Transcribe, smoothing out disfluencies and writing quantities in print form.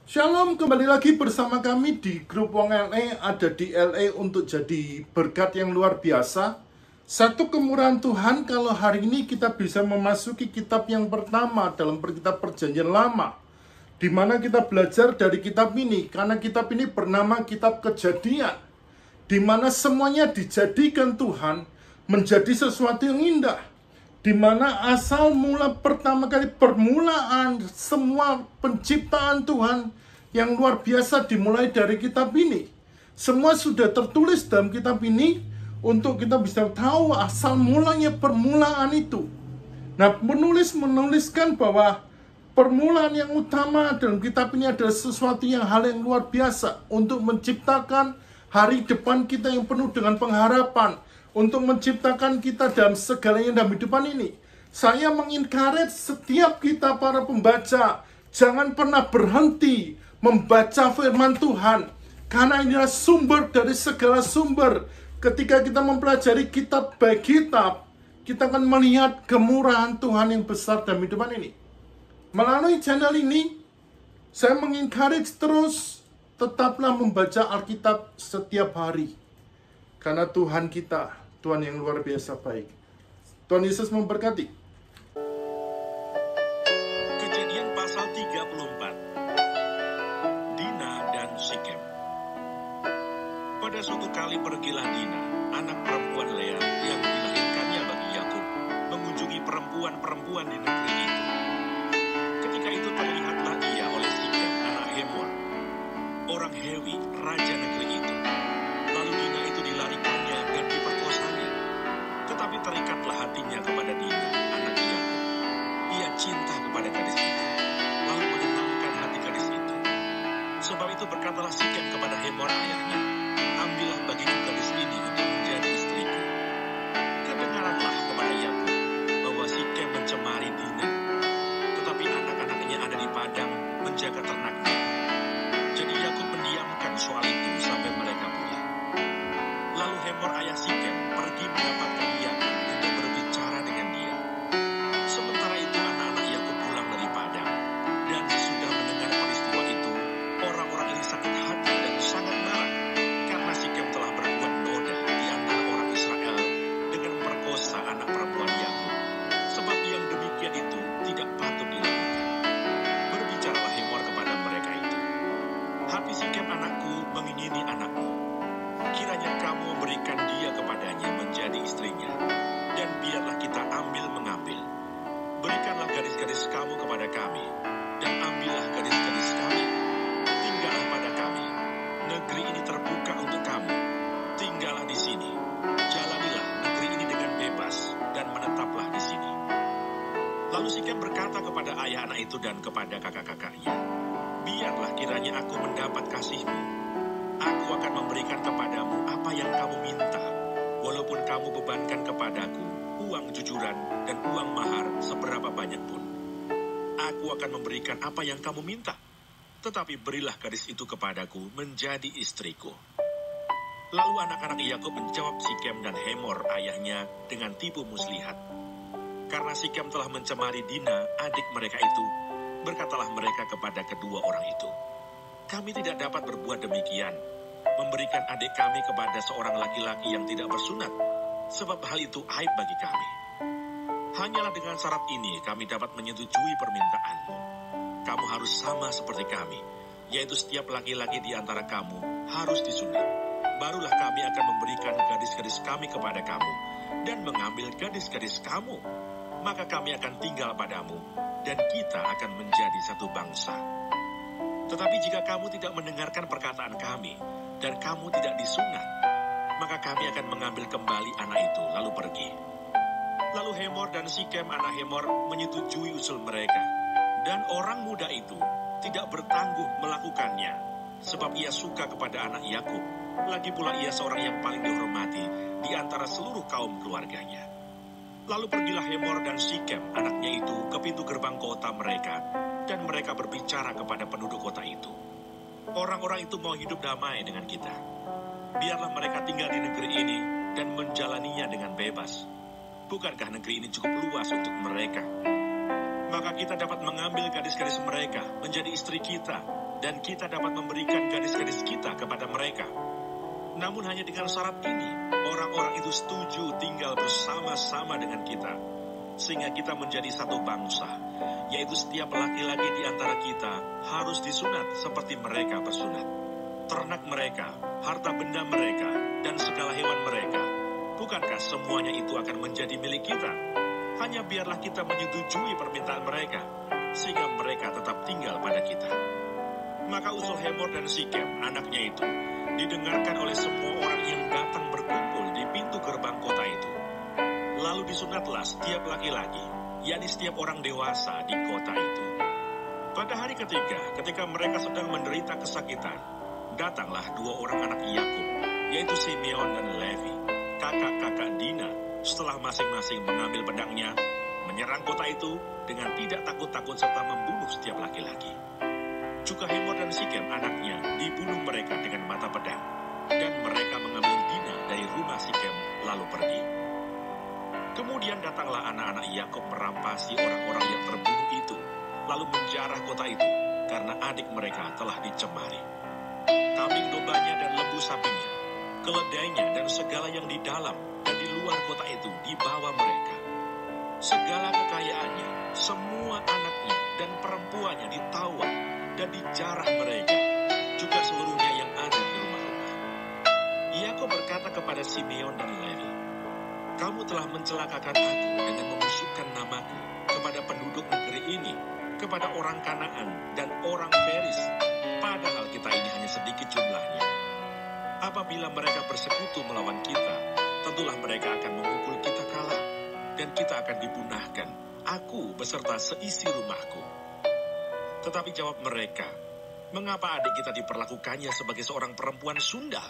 Shalom, kembali lagi bersama kami di grup Wong LA, ada di LA untuk jadi berkat yang luar biasa. Satu kemurahan Tuhan kalau hari ini kita bisa memasuki kitab yang pertama dalam kitab Perjanjian Lama, di mana kita belajar dari kitab ini, karena kitab ini bernama Kitab Kejadian, di mana semuanya dijadikan Tuhan menjadi sesuatu yang indah, di mana asal mula pertama kali permulaan semua penciptaan Tuhan yang luar biasa dimulai dari kitab ini. Semua sudah tertulis dalam kitab ini untuk kita bisa tahu asal mulanya permulaan itu. Nah, penulis menuliskan bahwa permulaan yang utama dalam kitab ini adalah sesuatu yang hal yang luar biasa untuk menciptakan hari depan kita yang penuh dengan pengharapan, untuk menciptakan kita dalam segalanya dalam hidupan ini. Saya mengencourage setiap kita para pembaca, jangan pernah berhenti membaca firman Tuhan, karena inilah sumber dari segala sumber. Ketika kita mempelajari kitab by kitab, kita akan melihat kemurahan Tuhan yang besar dalam hidupan ini. Melalui channel ini, saya mengencourage terus, tetaplah membaca Alkitab setiap hari, karena Tuhan kita, Tuhan yang luar biasa baik. Tuhan Yesus memberkati. Kejadian pasal 34. Dina dan Sikem. Pada suatu kali pergilah Dina, anak perempuan Lea yang dilahirkannya bagi Yakub, mengunjungi perempuan-perempuan di negeri itu. Ketika itu terlihatlah ia oleh Sikem anak Hemor, orang Hewi, raja negeri itu. Lalu Dina itu dilarikannya dan diperkosanya. Tetapi terikatlah hatinya kepada Dina, anak Yakub. Ia cinta kepada gadis itu, lalu menyenangkan hati gadis itu. Sebab itu berkatalah Sikem kepada Hemor ayahnya, ambillah bagiku gadis ini untuk menjadi istriku. Kedengaranlah kepada Yakub bahwa Sikem mencemari Dina, tetapi anak-anaknya ada di padang menjaga ternaknya. Jadi Yakub mendiamkan soal itu sampai mereka pulang. Lalu Hemor ayah Sikem pergi mendapatkan Yakub untuk berbicara dengan dia. Sementara itu anak-anak Yakub pulang dari padang, dan sesudah mendengar peristiwa itu, orang-orang ini sakit hati dan sangat marah, karena Sikem telah berbuat noda di antara orang Israel dengan memperkosa anak perempuan Yakub, sebab yang demikian itu tidak patut dilakukan. Berbicaralah Hemor kepada mereka itu, hati Sikem anakku mengingini anakmu. Kiranya kamu memberikan dia kepadanya menjadi istrinya, dan biarlah kita ambil mengambil. Berikanlah gadis-gadis kamu kepada kami, dan ambillah gadis-gadis kami. Tinggallah pada kami. Negeri ini terbuka untuk kamu. Tinggallah di sini. Jalanilah negeri ini dengan bebas, dan menetaplah di sini. Lalu Sikem berkata kepada ayah anak itu dan kepada kakak-kakaknya, biarlah kiranya aku mendapat kasihmu. Aku akan memberikan kepadamu apa yang kamu minta, walaupun kamu bebankan kepadaku uang jujuran dan uang mahar seberapa banyak pun. Aku akan memberikan apa yang kamu minta, tetapi berilah gadis itu kepadaku menjadi istriku. Lalu anak-anak Yakub menjawab Sikem dan Hemor ayahnya dengan tipu muslihat. Karena Sikem telah mencemari Dina, adik mereka itu, berkatalah mereka kepada kedua orang itu, kami tidak dapat berbuat demikian, memberikan adik kami kepada seorang laki-laki yang tidak bersunat, sebab hal itu aib bagi kami. Hanyalah dengan syarat ini kami dapat menyetujui permintaanmu. Kamu harus sama seperti kami, yaitu setiap laki-laki di antara kamu harus disunat. Barulah kami akan memberikan gadis-gadis kami kepada kamu, dan mengambil gadis-gadis kamu. Maka kami akan tinggal padamu, dan kita akan menjadi satu bangsa. Tetapi jika kamu tidak mendengarkan perkataan kami, dan kamu tidak disunat, maka kami akan mengambil kembali anak itu lalu pergi. Lalu Hemor dan Sikem anak Hemor menyetujui usul mereka, dan orang muda itu tidak bertangguh melakukannya, sebab ia suka kepada anak Yakub. Lagi pula ia seorang yang paling dihormati di antara seluruh kaum keluarganya. Lalu pergilah Hemor dan Sikem anaknya itu ke pintu gerbang kota mereka, dan mereka berbicara kepada penduduk kota itu. Orang-orang itu mau hidup damai dengan kita. Biarlah mereka tinggal di negeri ini dan menjalaninya dengan bebas. Bukankah negeri ini cukup luas untuk mereka? Maka kita dapat mengambil gadis-gadis mereka menjadi istri kita, dan kita dapat memberikan gadis-gadis kita kepada mereka. Namun hanya dengan syarat ini, orang-orang itu setuju tinggal bersama-sama dengan kita, sehingga kita menjadi satu bangsa, yaitu setiap laki-laki di antara kita harus disunat seperti mereka bersunat. Ternak mereka, harta benda mereka, dan segala hewan mereka, bukankah semuanya itu akan menjadi milik kita? Hanya biarlah kita menyetujui permintaan mereka, sehingga mereka tetap tinggal pada kita. Maka usul Hemor dan Sikem, anaknya itu, didengarkan oleh semua orang yang datang berkumpul di pintu gerbang kota itu. Lalu disunatlah setiap laki-laki, yakni setiap orang dewasa di kota itu. Pada hari ketiga, ketika mereka sedang menderita kesakitan, datanglah dua orang anak Yakub, yaitu Simeon dan Levi, kakak-kakak Dina, setelah masing-masing mengambil pedangnya, menyerang kota itu dengan tidak takut-takut serta membunuh setiap laki-laki. Juga Hemor dan Sikem anaknya dibunuh mereka dengan mata pedang, dan mereka mengambil Dina dari rumah Sikem lalu pergi. Kemudian datanglah anak-anak Yakub merampasi orang-orang yang terbunuh itu, lalu menjarah kota itu, karena adik mereka telah dicemari. Kambing dombanya dan lembu sapinya, keledainya dan segala yang di dalam dan di luar kota itu dibawa mereka. Segala kekayaannya, semua anaknya dan perempuannya ditawan dan dijarah mereka, juga seluruhnya yang ada di rumah-rumah. Yakub berkata kepada Simeon dan Levi, "Kamu telah mencelakakan aku dengan membusukkan namaku kepada penduduk negeri ini, kepada orang Kanaan dan orang Feris, padahal kita ini hanya sedikit jumlahnya. Apabila mereka bersekutu melawan kita, tentulah mereka akan memukul kita kalah, dan kita akan dipunahkan, aku beserta seisi rumahku." Tetapi jawab mereka, "Mengapa adik kita diperlakukannya sebagai seorang perempuan sundal?